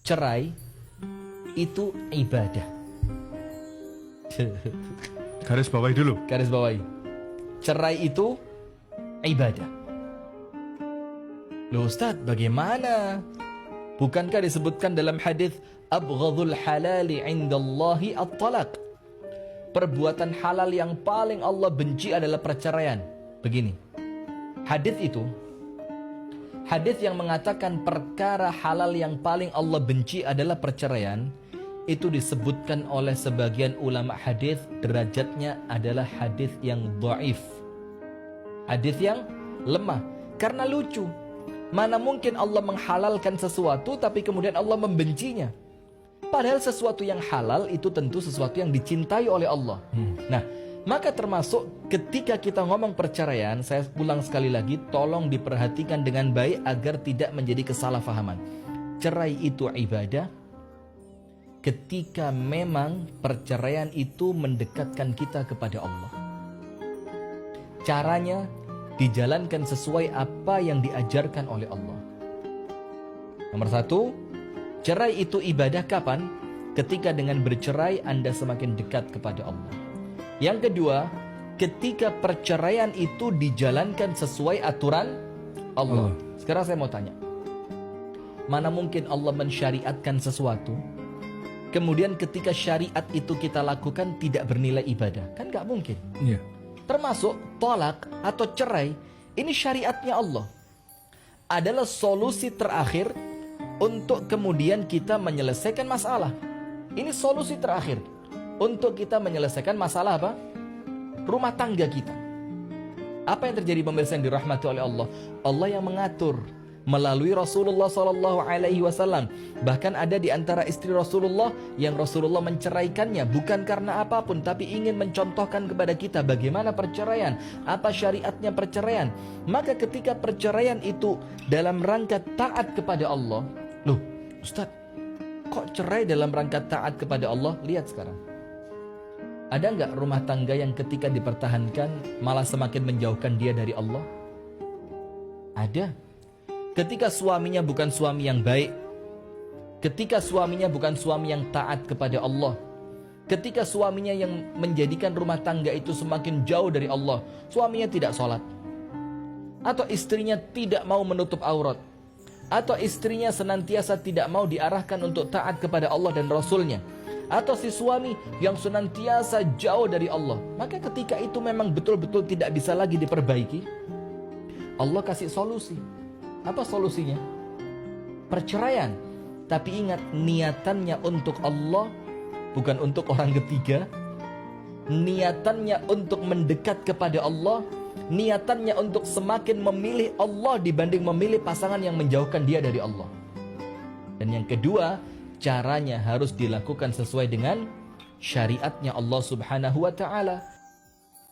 cerai itu ibadah. Garis bawahi dulu. Garis bawahi. Cerai itu ibadah. Loh Ustaz, bagaimana? Bukankah disebutkan dalam hadis abghadul halali indallahi at-talaq? Perbuatan halal yang paling Allah benci adalah perceraian. Begini. Hadis itu, hadis yang mengatakan perkara halal yang paling Allah benci adalah perceraian, itu disebutkan oleh sebagian ulama hadis derajatnya adalah hadis yang dhaif. Hadis yang lemah. Karena lucu. Mana mungkin Allah menghalalkan sesuatu tapi kemudian Allah membencinya. Padahal sesuatu yang halal itu tentu sesuatu yang dicintai oleh Allah. Nah, maka termasuk ketika kita ngomong perceraian, saya ulang sekali lagi, tolong diperhatikan dengan baik agar tidak menjadi kesalahpahaman. Cerai itu ibadah ketika memang perceraian itu mendekatkan kita kepada Allah. Caranya dijalankan sesuai apa yang diajarkan oleh Allah. Nomor satu, cerai itu ibadah kapan? Ketika dengan bercerai Anda semakin dekat kepada Allah. Yang kedua, ketika perceraian itu dijalankan sesuai aturan Allah. Sekarang saya mau tanya, mana mungkin Allah mensyariatkan sesuatu, kemudian ketika syariat itu kita lakukan tidak bernilai ibadah? Kan gak mungkin. Iya. Termasuk tolak atau cerai, ini syariatnya Allah. Adalah solusi terakhir untuk kemudian kita menyelesaikan masalah. Ini solusi terakhir untuk kita menyelesaikan masalah apa? Rumah tangga kita. Apa yang terjadi pemirsa yang dirahmati oleh Allah? Allah yang mengatur melalui Rasulullah SAW. Bahkan ada di antara istri Rasulullah yang Rasulullah menceraikannya bukan karena apapun, tapi ingin mencontohkan kepada kita bagaimana perceraian, apa syariatnya perceraian. Maka ketika perceraian itu dalam rangka taat kepada Allah, loh Ustaz, kok cerai dalam rangka taat kepada Allah? Lihat sekarang, ada nggak rumah tangga yang ketika dipertahankan malah semakin menjauhkan dia dari Allah? Ada. Ketika suaminya bukan suami yang baik, ketika suaminya bukan suami yang taat kepada Allah, ketika suaminya yang menjadikan rumah tangga itu semakin jauh dari Allah, suaminya tidak sholat, atau istrinya tidak mau menutup aurat, atau istrinya senantiasa tidak mau diarahkan untuk taat kepada Allah dan Rasulnya, atau si suami yang senantiasa jauh dari Allah, maka ketika itu memang betul-betul tidak bisa lagi diperbaiki. Allah kasih solusi. Apa solusinya? Perceraian. Tapi ingat, niatannya untuk Allah, bukan untuk orang ketiga. Niatannya untuk mendekat kepada Allah, niatannya untuk semakin memilih Allah dibanding memilih pasangan yang menjauhkan dia dari Allah. Dan yang kedua, caranya harus dilakukan sesuai dengan syariatnya Allah Subhanahu wa ta'ala.